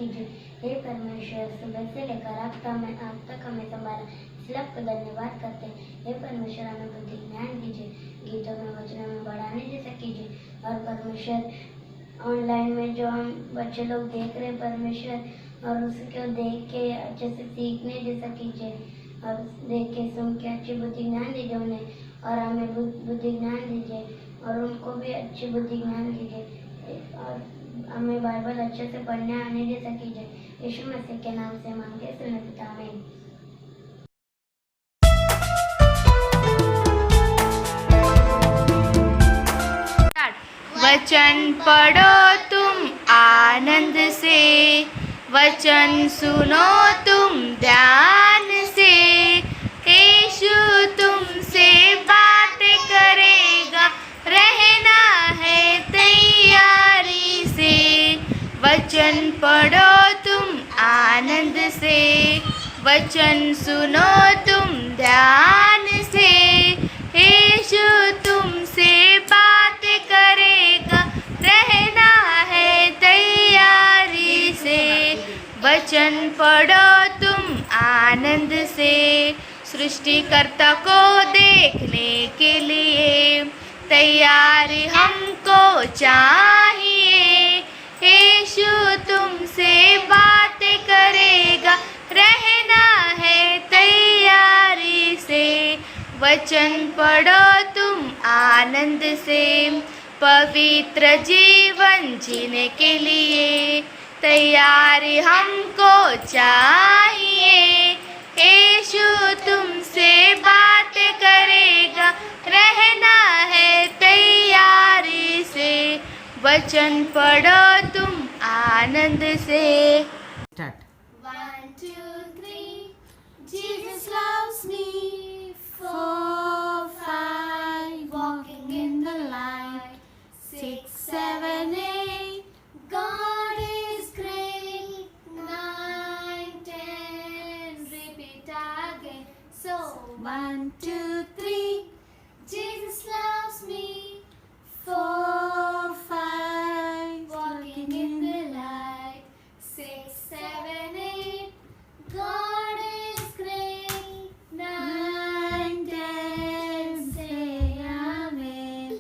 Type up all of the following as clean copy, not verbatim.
कीजिए। हे परमेश्वर, सुबह से लेकर अब तक हमें संभाला, इसलिए आपका धन्यवाद करते हैं। हे परमेश्वर, हमें बुद्धि ज्ञान दीजिए, गीतों में वचनों में बढ़ाने जैसा कीजिए। और परमेश्वर, ऑनलाइन में जो हम बच्चे लोग देख रहे हैं परमेश्वर, और उसको देख के अच्छे से सीखने जैसा कीजिए, और देख के सुन के अच्छी बुद्धि ज्ञान दीजिए उन्हें, और हमें बुद्धि ज्ञान दीजिए, और उनको भी अच्छी बुद्धि ज्ञान दीजिए, और हमें बाइबल अच्छे से पढ़ने आने जैसा कीजिए। यीशु मसीह के नाम से मांगे सुने पिता, आमीन। वचन पढ़ो तुम आनंद से, वचन सुनो तुम ध्यान से। यीशु तुमसे बातें करेगा, रहना है तैयारी से। वचन पढ़ो तुम आनंद से, वचन सुनो तुम ध्यान से। यीशु तुमसे बातें करेगा, रहना है तैयारी से। वचन पढ़ो तुम आनंद से। सृष्टिकर्ता को देखने के लिए तैयारी हमको चाहिए। यीशु तुमसे बातें करेगा, रहना है तैयारी से। वचन पढ़ो तुम आनंद से। पवित्र जीवन जीने के लिए तैयारी हमको चाहिए। यीशु तुमसे बातें करेगा, रहना है तैयारी से। वचन पढ़ो तुम आनंद से। Start. 1, 2, 3. Jesus loves me. 4, 5. Walking in the light. 6, 7, 8. God is great. 9, 10. Repeat again. So 1, 2, 3. Jesus loves me. 4, 5. Walking in the light. 6, 7, 8. God is great. 9, 10. Say Amen.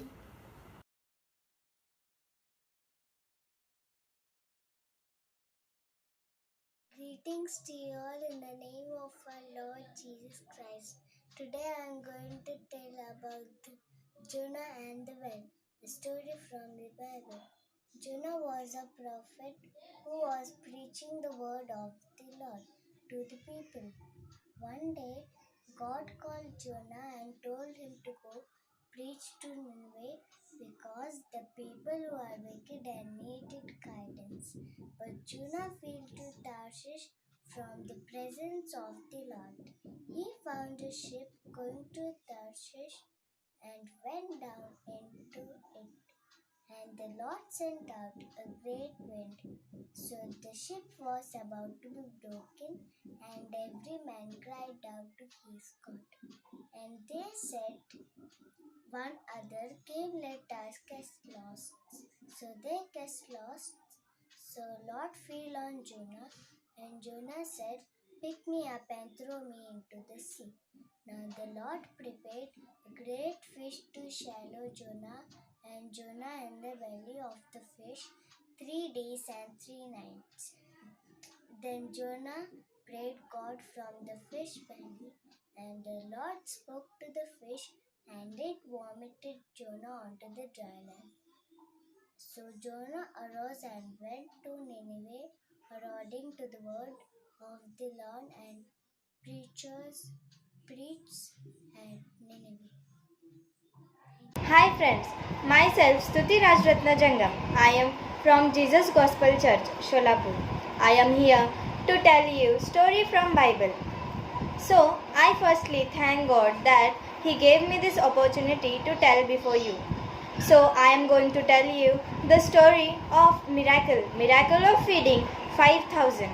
Greetings to you all in the name of our Lord Jesus Christ. Today I am going to tell about Jonah and the well, a story from the Bible. Jonah was a prophet who was preaching the word of the Lord to the people. One day, God called Jonah and told him to go preach to Nineveh because the people were wicked and needed guidance. But Jonah fled to Tarshish from the presence of the Lord. He found a ship going to Tarshish and went down into it. And the Lord sent out a great wind, so the ship was about to be broken, and every man cried out to his God. And they said, one other came, let us cast lots. So they cast lots. So Lord fell on Jonah, and Jonah said, pick me up and throw me into the sea. Now the Lord prepared a great fish to swallow Jonah, and Jonah in the belly of the fish 3 days and 3 nights. Then Jonah prayed God from the fish belly, and the Lord spoke to the fish, and it vomited Jonah onto the dry land. So Jonah arose and went to Nineveh according to the word of the Lord, and preached at Nineveh. Hi friends, myself Stuti Rajratna Jangam. I am from Jesus Gospel Church, Sholapur. I am here to tell you story from Bible. So I firstly thank God that He gave me this opportunity to tell before you. So I am going to tell you the story of miracle of feeding 5,000.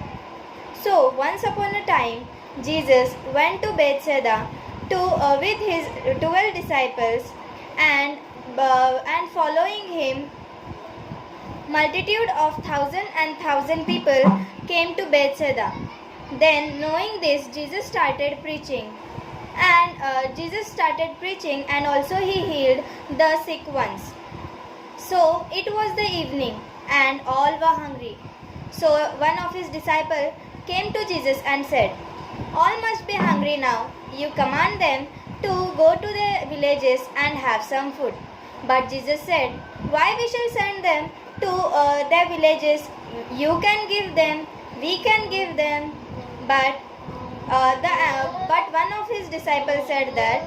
So once upon a time, Jesus went to Bethsaida with his 12 disciples, and following him multitude of 1,000 people came to Bethsaida. Then, knowing this, Jesus started preaching. And also he healed the sick ones. So it was the evening, and all were hungry. So one of his disciples came to Jesus and said, "All must be hungry now. You command them to go to the villages and have some food." But Jesus said, "Why we shall send them to their villages? You can give them, we can give them." But one of his disciples said that,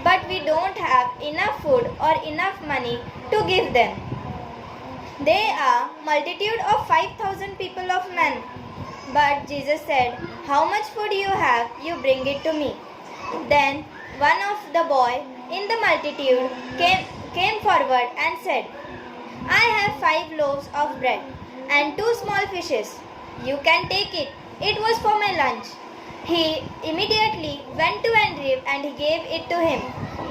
"But we don't have enough food or enough money to give them. They are multitude of 5,000 people of men." But Jesus said, "How much food you have, you bring it to me." Then one of the boy in the multitude came forward and said, "I have 5 loaves of bread and 2 small fishes. You can take it. It was for my lunch." He immediately went to Andrew and he gave it to him.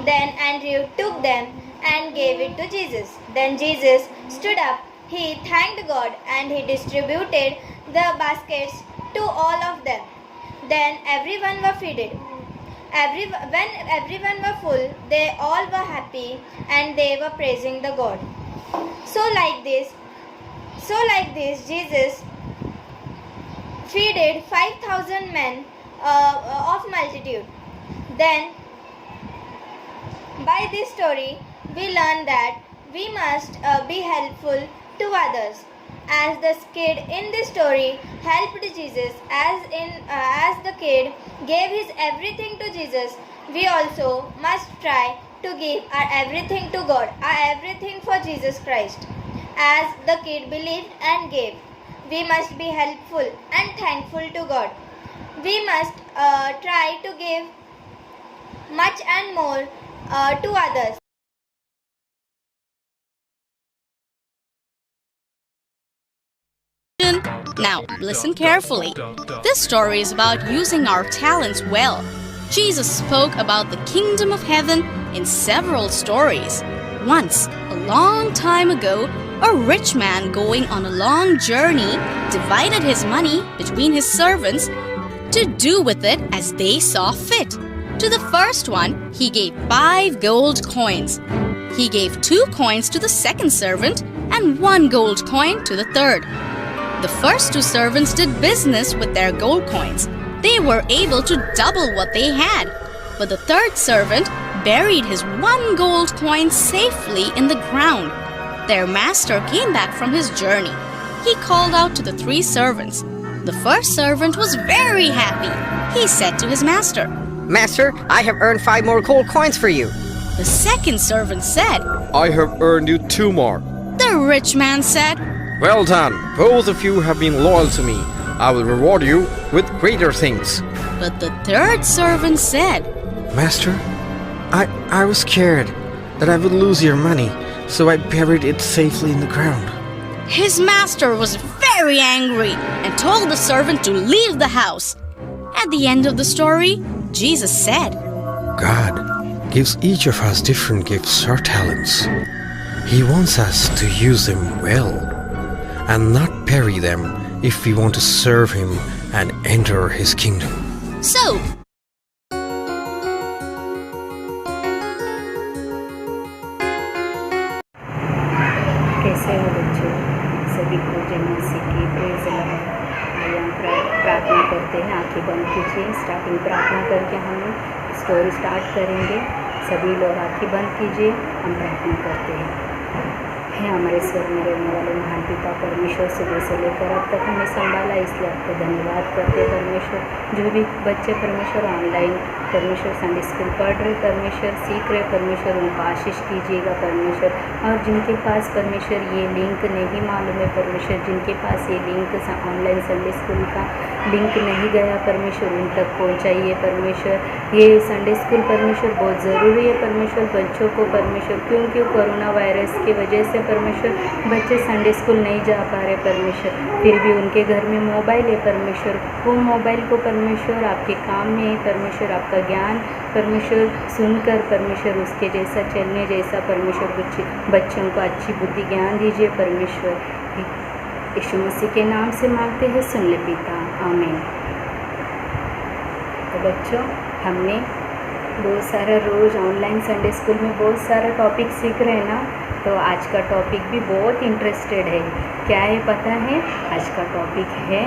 Then Andrew took them and gave it to Jesus. Then Jesus stood up, he thanked God, and he distributed the baskets to all of them. Then everyone were fed. When everyone were full, they all were happy and they were praising the God. So like this, Jesus feeded 5,000 men of multitude. Then, by this story, we learn that we must be helpful to others. As the kid in this story helped Jesus, as the kid gave his everything to Jesus, we also must try to give our everything to God, our everything for Jesus Christ. As the kid believed and gave, we must be helpful and thankful to God. We must try to give much and more to others. Now, listen carefully. This story is about using our talents well. Jesus spoke about the kingdom of heaven in several stories. Once, a long time ago, a rich man going on a long journey divided his money between his servants to do with it as they saw fit. To the first one, he gave 5 gold coins. He gave 2 coins to the second servant and 1 gold coin to the third. The first 2 servants did business with their gold coins. They were able to double what they had. But the third servant buried his 1 gold coin safely in the ground. Their master came back from his journey. He called out to the 3 servants. The first servant was very happy. He said to his master, "Master, I have earned 5 more gold coins for you." The second servant said, "I have earned you 2 more." The rich man said, "Well done, both of you have been loyal to me. I will reward you with greater things." But the third servant said, "Master, I was scared that I would lose your money, so I buried it safely in the ground." His master was very angry and told the servant to leave the house. At the end of the story, Jesus said, God gives each of us different gifts or talents. He wants us to use them well and not bury them if we want to serve Him and enter His kingdom. So, कैसे हो बच्चों? सभी को जय मसीह की praise the Lord. आइए हम प्रार्थना करते हैं। आंखें बंद कीजिए। स्टार्टिंग प्रार्थना करके हम स्टोरी स्टार्ट करेंगे। सभी लोग आंखें बंद कीजिए। हम प्रार्थना करते हैं। हे हमारे स्वर्ग में रहने वाले महान पिता परमेश्वर, सुबह से लेकर अब तक हमें संभाला, इसलिए आपको धन्यवाद करते हैं परमेश्वर। जो भी बच्चे परमेश्वर ऑनलाइन परमेश्वर संडे स्कूल पढ़ रहे परमेश्वर, सीख रहे परमेश्वर, उनको आशीष कीजिएगा परमेश्वर। और जिनके पास परमेश्वर ये लिंक नहीं मालूम है परमेश्वर, जिनके पास ये लिंक ऑनलाइन संडे स्कूल का लिंक नहीं गया परमेश्वर, उन तक पहुँचाइए परमेश्वर। ये संडे स्कूल परमेश्वर बहुत ज़रूरी है परमेश्वर बच्चों को परमेश्वर, क्योंकि कोरोना वायरस की वजह से परमेश्वर। बच्चे संडे स्कूल नहीं जा पा रहे परमेश्वर, फिर भी उनके घर में मोबाइल है परमेश्वर। वो मोबाइल को परमेश्वर आपके काम में है परमेश्वर, आपका ज्ञान परमेश्वर सुनकर परमेश्वर उसके जैसा चलने जैसा परमेश्वर बच्चों को अच्छी बुद्धि ज्ञान दीजिए परमेश्वर। यीशु मसीह के नाम से मांगते हैं, सुन ले पिता, आमीन। तो बच्चों, हमने बहुत सारा रोज़ ऑनलाइन संडे स्कूल में बहुत सारा टॉपिक सीख रहे हैं ना, तो आज का टॉपिक भी बहुत इंटरेस्टेड है। क्या है पता है? आज का टॉपिक है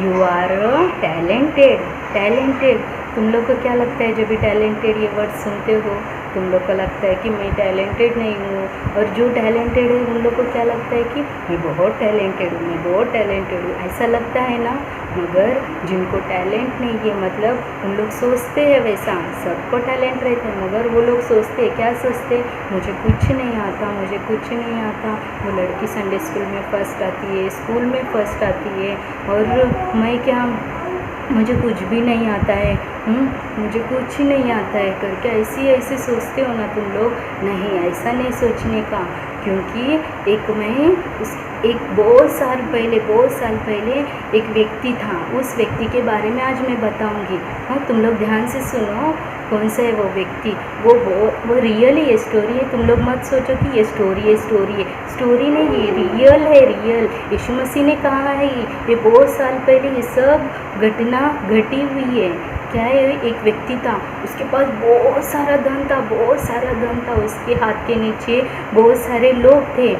यू आर टैलेंटेड। टैलेंटेड, तुम लोग को क्या लगता है जब भी टैलेंटेड ये वर्ड सुनते हो? तुम लोग को लगता है कि मैं टैलेंटेड नहीं हूँ, और जो टैलेंटेड है उन लोग को क्या लगता है कि मैं बहुत टैलेंटेड हूँ, मैं बहुत टैलेंटेड हूँ, ऐसा लगता है ना। मगर जिनको टैलेंट नहीं है, मतलब उन लोग सोचते हैं वैसा, सबको टैलेंट रहता है, मगर वो लोग सोचते हैं, क्या सोचते हैं? मुझे कुछ नहीं आता, मुझे कुछ नहीं आता। वो लड़की संडे स्कूल में फर्स्ट आती है, स्कूल में फर्स्ट आती है, और मैं क्या, मुझे कुछ भी नहीं आता है, मुझे कुछ नहीं आता है करके ऐसे सोचते हो ना तुम लोग। नहीं, ऐसा नहीं सोचने का, क्योंकि एक बहुत साल पहले एक व्यक्ति था। उस व्यक्ति के बारे में आज मैं बताऊंगी। हाँ, तुम लोग ध्यान से सुनो, कौन सा है वो व्यक्ति। वो रियल ही स्टोरी है। तुम लोग मत सोचो कि ये स्टोरी है, स्टोरी नहीं, ये रियल है, रियल। यीशु मसीह ने कहा है ये बहुत साल पहले ये सब घटना घटी हुई है। क्या है? एक व्यक्ति था, उसके पास बहुत सारा धन था, उसके हाथ के नीचे बहुत सारे लोग थे।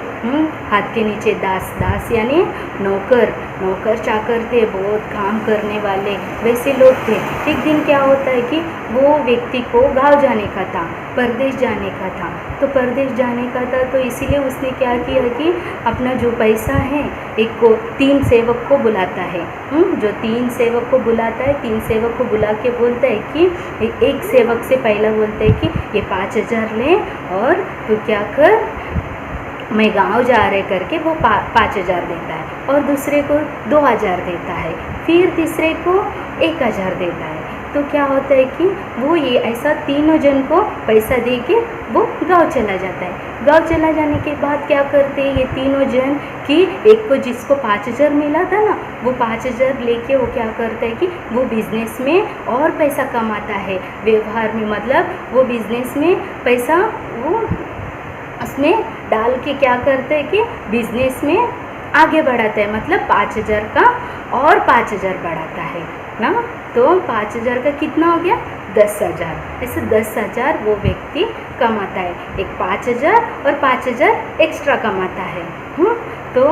हाथ के नीचे दास यानी नौकर चाकर थे, बहुत काम करने वाले वैसे लोग थे। एक दिन क्या होता है कि वो व्यक्ति को गाँव जाने का था, परदेश जाने का था। तो इसीलिए उसने क्या किया कि अपना जो पैसा है, 3 सेवक को बुलाता है। जो 3 सेवक को बुलाता है, 3 सेवक को बुला के बोलता है कि एक सेवक से पहला बोलता है कि ये 5,000 ले, और तू क्या कर, मैं गांव जा रहे करके वो 5,000 देता है, और दूसरे को 2,000 देता है, फिर तीसरे को 1,000 देता है। तो क्या होता है कि वो ये ऐसा तीनों जन को पैसा दे के वो गाँव चला जाता है। गाँव चला जाने के बाद क्या करते हैं ये तीनों जन कि एक को जिसको 5,000 मिला था ना, वो 5,000 लेके वो क्या करता है कि वो बिज़नेस में और पैसा कमाता है, व्यवहार में, मतलब वो बिज़नेस में पैसा वो उसमें डाल के क्या करते हैं कि बिज़नेस में आगे बढ़ाता है, मतलब 5,000 का और 5,000 बढ़ाता है ना। तो 5,000 का कितना हो गया? 10,000। ऐसे 10,000 वो व्यक्ति कमाता है। एक 5,000 और 5,000 एक्स्ट्रा कमाता है। तो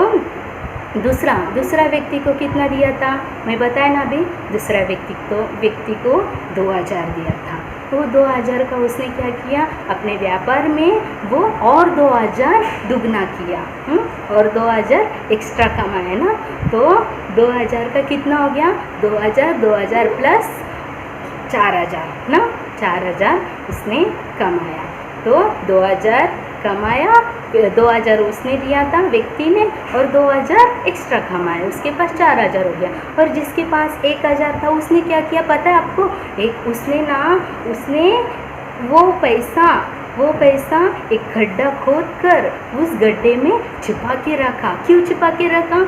दूसरा व्यक्ति को कितना दिया था मैं बताया ना अभी। दूसरा व्यक्ति को 2,000 दिया था। तो 2,000 का उसने क्या किया, अपने व्यापार में वो और 2,000 दुगना किया, और 2,000 एक्स्ट्रा कमाया ना। तो 2,000 का कितना हो गया? 2,000 प्लस 4,000 ना, 4,000 उसने कमाया। तो 2,000 कमाया, 2,000 उसने दिया था व्यक्ति ने, और 2,000 एक्स्ट्रा कमाया, उसके पास 4,000 हो गया। और जिसके पास 1,000 था उसने क्या किया पता है आपको? उसने वो पैसा एक गड्ढा खोद कर उस गड्ढे में छिपा के रखा। क्यों छिपा के रखा?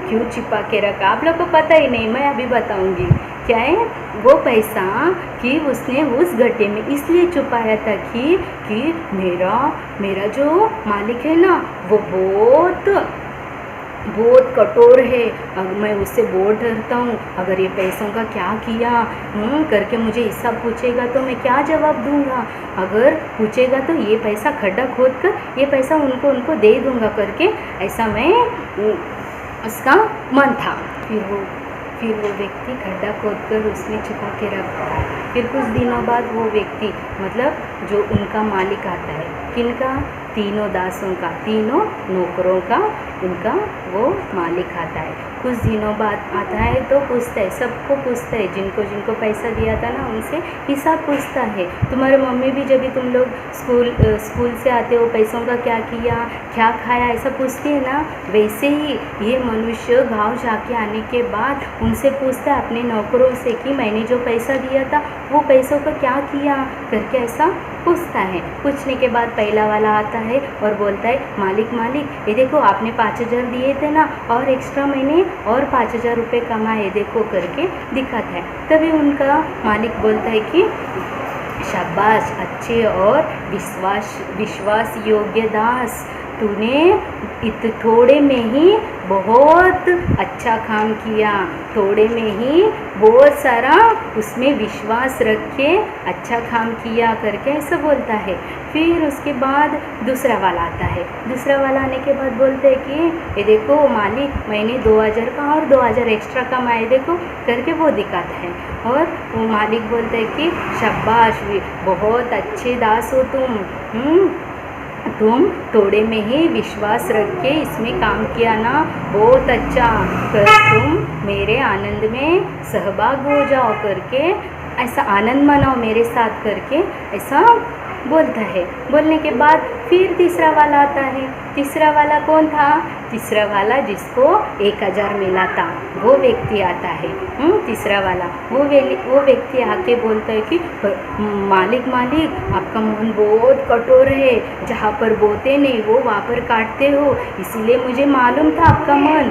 क्यों छिपा के रखा आप लोग को पता ही नहीं, मैं अभी बताऊंगी। क्या है वो पैसा कि उसने उस गड्ढे में इसलिए छुपाया था कि मेरा जो मालिक है ना वो बहुत कठोर है, मैं उससे बहुत डरता हूँ। अगर ये पैसों का क्या किया करके मुझे हिसाब पूछेगा तो मैं क्या जवाब दूंगा। अगर पूछेगा तो ये पैसा खड्डा खोद कर ये पैसा उनको दे दूंगा करके, ऐसा मैं उसका मन था। फिर वो व्यक्ति खड्डा खोद कर उसमें छुपा के रखता है। फिर कुछ दिनों बाद वो व्यक्ति, मतलब जो उनका मालिक आता है, किनका? तीनों दासों का, तीनों नौकरों का, उनका वो मालिक आता है। कुछ दिनों बाद आता है तो पूछता है, सबको पूछता है, जिनको जिनको पैसा दिया था ना उनसे हिसाब पूछता है। तुम्हारे मम्मी भी जब भी तुम लोग स्कूल से आते हो पैसों का क्या किया, क्या खाया, ऐसा पूछती है ना, वैसे ही ये मनुष्य गाँव जाके आने के बाद उनसे पूछता है अपने नौकरों से कि मैंने जो पैसा दिया था वो पैसों का क्या किया करके ऐसा पूछता है। पूछने के बाद पहला वाला आता है और बोलता है, मालिक मालिक ये देखो आपने 5,000 दिए थे ना, और एक्स्ट्रा मैंने और 5,000 रुपये कमाए देखो करके दिखाता है। तभी उनका मालिक बोलता है कि शाबाश, अच्छे और विश्वास योग्य दास, तूने थोड़े में ही बहुत अच्छा काम किया, थोड़े में ही बहुत सारा उसमें विश्वास रख के अच्छा काम किया करके ऐसा बोलता है। फिर उसके बाद दूसरा वाला आता है। दूसरा वाला आने के बाद बोलते हैं कि ये देखो मालिक मैंने 2,000 का और 2,000 एक्स्ट्रा कमाए देखो करके वो दिखाता है। और वो मालिक बोलते हैं कि शाबाश, बहुत अच्छे दास हो तुम थोड़े में ही विश्वास रख के इसमें काम किया ना, बहुत अच्छा, कर तुम मेरे आनंद में सहभाग हो जाओ करके ऐसा आनंद मनाओ मेरे साथ करके ऐसा बोलता है। बोलने के बाद फिर तीसरा वाला आता है। तीसरा वाला कौन था? तीसरा वाला जिसको 1,000 मिला था वो व्यक्ति आता है। तीसरा वाला वो व्यक्ति आके बोलता है कि मालिक आपका मन बहुत कठोर है, जहाँ पर बोते नहीं वो वहाँ पर काटते हो, इसीलिए मुझे मालूम था आपका मन,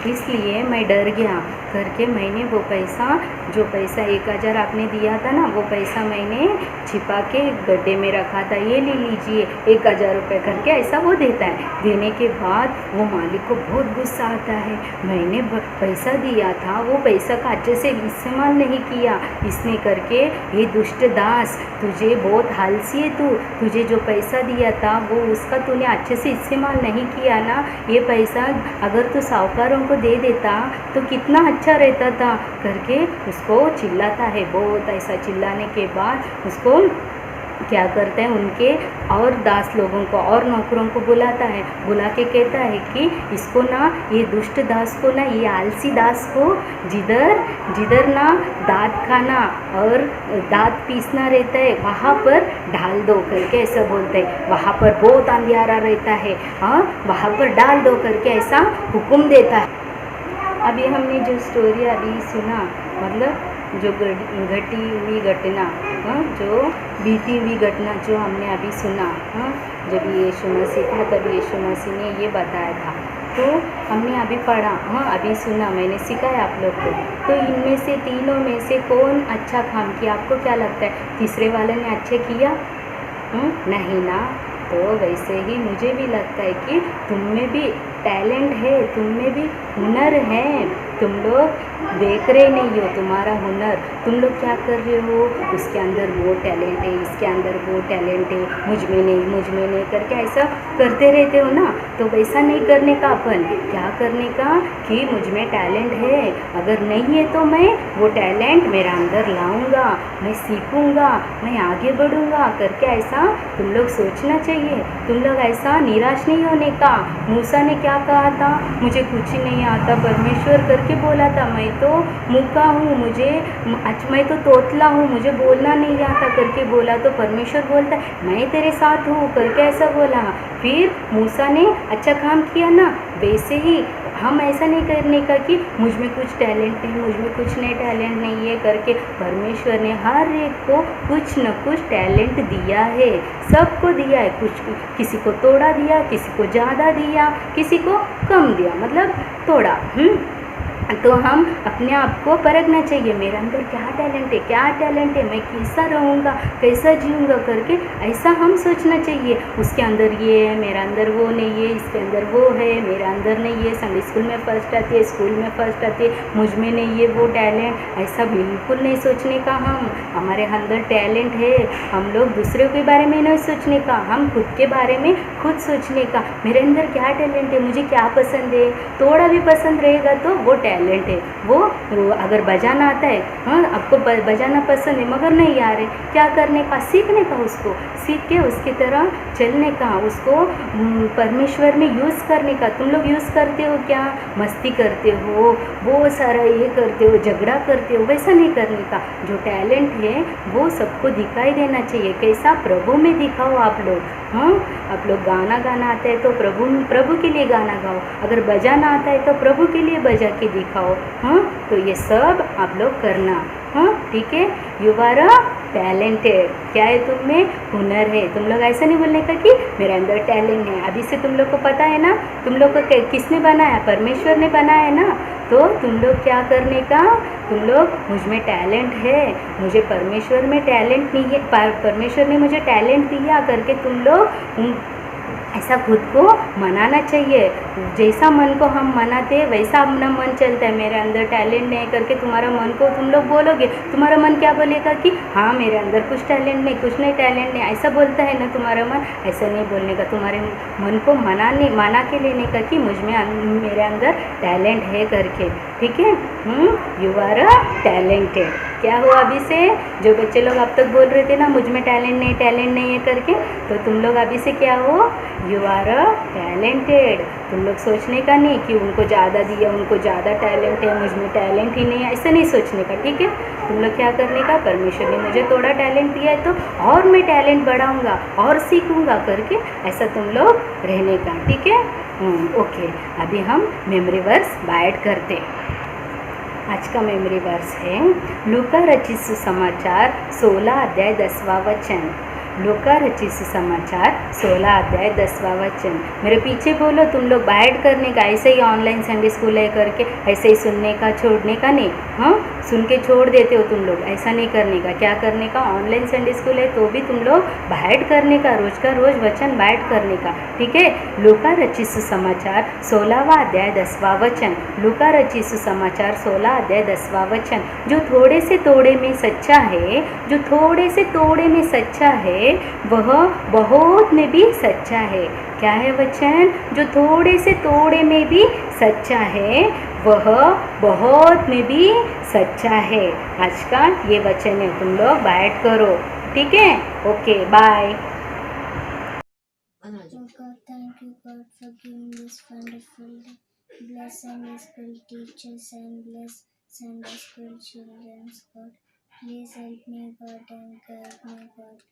इसलिए मैं डर गया करके मैंने वो पैसा, जो पैसा 1,000 आपने दिया था ना, वो पैसा मैंने छिपा के गड्ढे में रखा था, ये ले लीजिए 1,000 रुपये करके ऐसा वो देता है। देने के बाद वो मालिक को बहुत गुस्सा आता है, मैंने पैसा दिया था, वो पैसा का अच्छे से इस्तेमाल नहीं किया इसने करके, ये दुष्ट दास, तुझे बहुत आलसी है, तुझे जो पैसा दिया था वो उसका तूने अच्छे से इस्तेमाल नहीं किया ना, ये पैसा अगर तू साहूकारों को दे देता तो कितना अच्छा रहता था करके उसको चिल्लाता है बहुत। ऐसा चिल्लाने के बाद उसको क्या करते हैं, उनके और दास लोगों को और नौकरों को बुलाता है, बुला के कहता है कि इसको ना, ये दुष्ट दास को ना, ये आलसी दास को जिधर ना दांत खाना और दांत पीसना रहता है वहाँ पर डाल दो करके ऐसा बोलते हैं। वहाँ पर बहुत अंधियारा रहता है, हाँ वहाँ पर डाल दो करके ऐसा हुक्म देता है। अभी हमने जो स्टोरी अभी सुना, मतलब जो घटी हुई घटना, जो बीती हुई घटना जो हमने अभी सुना, जब यीशु मसीह था तब यीशु मसीह ने ये बताया था, तो हमने अभी पढ़ा, अभी सुना, मैंने सिखाया आप लोग को। तो इनमें से तीनों में से कौन अच्छा काम किया? आपको क्या लगता है? तीसरे वाले ने अच्छे किया? नहीं ना। तो वैसे ही मुझे भी लगता है कि तुम में भी टैलेंट है, तुम में भी हुनर है, तुम लोग देख रहे नहीं हो तुम्हारा हुनर, तुम लोग क्या कर रहे हो, उसके अंदर वो टैलेंट है, इसके अंदर वो टैलेंट है, मुझ में नहीं करके ऐसा करते रहते हो ना। तो वैसा नहीं करने का, अपन क्या करने का कि मुझ में टैलेंट है, अगर नहीं है तो मैं वो टैलेंट मेरा अंदर लाऊंगा, मैं सीखूंगा, मैं आगे बढ़ूंगा करके ऐसा तुम लोग सोचना चाहिए। तुम लोग ऐसा निराश नहीं होने का। मूसा ने क्या कहा था? मुझे कुछ नहीं आता परमेश्वर करके बोला था, मैं तो मूका हूँ, मैं तो तोतला हूँ, मुझे बोलना नहीं आता करके बोला, तो परमेश्वर बोलता है मैं तेरे साथ हूँ करके ऐसा बोला। फिर मूसा ने अच्छा काम किया ना। वैसे ही हम ऐसा नहीं करने का कि मुझ में कुछ टैलेंट नहीं, मुझ में कुछ नहीं टैलेंट नहीं है करके। परमेश्वर ने हर एक को कुछ न कुछ टैलेंट दिया है, सबको दिया है, कुछ किसी को थोड़ा दिया, किसी को ज़्यादा दिया, किसी को कम दिया, मतलब थोड़ा। तो हम अपने आप को परखना चाहिए, मेरे अंदर क्या टैलेंट है, मैं कैसा रहूँगा, कैसा जीऊँगा करके ऐसा हम सोचना चाहिए। उसके अंदर ये है, मेरा अंदर वो नहीं है, इसके अंदर वो है, मेरा अंदर नहीं है, संडे स्कूल में फर्स्ट आती है, स्कूल में फर्स्ट आती है, मुझ में नहीं है वो टैलेंट, ऐसा बिल्कुल नहीं सोचने का। हमारे अंदर टैलेंट है, हम लोग दूसरों के बारे में नहीं सोचने का, हम खुद के बारे में खुद सोचने का। मेरे अंदर क्या टैलेंट है, मुझे क्या पसंद है, थोड़ा भी पसंद रहेगा तो वो टैलेंट टैलेंट है वो अगर बजाना आता है, हाँ आपको बजाना पसंद है मगर नहीं आ रहे, क्या करने का, सीखने का, उसको सीख के उसकी तरह चलने का, उसको परमेश्वर में यूज़ करने का। तुम लोग यूज़ करते हो क्या, मस्ती करते हो, बहुत सारा ये करते हो, झगड़ा करते हो, वैसा नहीं करने का। जो टैलेंट है वो सबको दिखाई देना चाहिए। कैसा, प्रभु में दिखाओ आप लोग। हाँ, आप लोग गाना आता है तो प्रभु के लिए गाना गाओ, अगर बजाना आता है तो प्रभु के लिए बजा के दिखाओ। हाँ, तो ये सब आप लोग करना। हाँ ठीक है, यू आर अ टैलेंटेड। क्या है तुम में, हुनर है। तुम लोग ऐसा नहीं बोलने का कि मेरे अंदर टैलेंट है। अभी से तुम लोग को पता है ना, तुम लोग को किसने बनाया, परमेश्वर ने बनाया है ना। तो तुम लोग क्या करने का, तुम लोग, मुझ में टैलेंट है, मुझे परमेश्वर में टैलेंट नहीं है, परमेश्वर ने मुझे टैलेंट दिया करके तुम लोग ऐसा खुद को मनाना चाहिए। जैसा मन को हम मनाते हैं वैसा अपना मन चलता है। मेरे अंदर टैलेंट नहीं करके तुम्हारा मन को तुम लोग बोलोगे, तुम्हारा मन क्या बोलेगा कि हाँ मेरे अंदर कुछ टैलेंट नहीं, कुछ नहीं टैलेंट नहीं, ऐसा बोलता है ना तुम्हारा मन। ऐसा नहीं बोलने का, तुम्हारे मन को मना के लेने का कि मुझ में मेरे अंदर टैलेंट है करके। ठीक है, यू आर अ टैलेंटेड। क्या हुआ अभी से, जो बच्चे लोग अब तक बोल रहे थे ना मुझ में टैलेंट नहीं है करके, तो तुम लोग अभी से क्या हो, यू आर अ टैलेंटेड। तुम लोग सोचने का नहीं कि उनको ज़्यादा दिया, उनको ज़्यादा टैलेंट है, मुझ में टैलेंट ही नहीं है, ऐसा नहीं सोचने का। ठीक है, तुम लोग क्या करने का, परमेश्वर ने मुझे थोड़ा टैलेंट दिया है तो और मैं टैलेंट बढ़ाऊँगा और सीखूँगा करके, ऐसा तुम लोग रहने का। ठीक है, ओके। अभी हम मेमोरी वर्स बाइट करते हैं। आज का मेमोरी वर्स है लूका रचित सुसमाचार 16 अध्याय 10वां वचन। लूका रचित सुसमाचार 16 अध्याय 10वां वचन। मेरे पीछे बोलो, तुम लोग बाइट करने का, ऐसे ही ऑनलाइन संडे स्कूल है करके ऐसे ही सुनने का छोड़ने का नहीं। हाँ, सुन के छोड़ देते हो तुम लोग, ऐसा नहीं करने का। क्या करने का, ऑनलाइन संडे स्कूल है तो भी तुम लोग बाइट करने का, रोज का रोज वचन बाइट करने का। ठीक है, लूका रचित सुसमाचार 16वां अध्याय 10वां वचन। लूका रचित सुसमाचार 16 अध्याय 10वां वचन। जो थोड़े से तोड़े में सच्चा है, जो थोड़े से तोड़े में सच्चा है वह बहुत में भी सच्चा है। क्या है वचन, जो थोड़े से तोड़े में भी सच्चा है वह बहुत में भी सच्चा है। आज का ये वचन है, तुम लोग बाइट करो। ठीक है, okay, bye. God, thank you, God, for giving this wonderful day. Bless Sunday school teachers and bless Sunday school children's, God. Please help me, God, and guide me, God.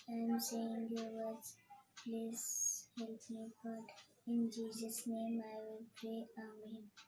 I am saying your words. Please help me, God. In Jesus' name I will pray. Amen.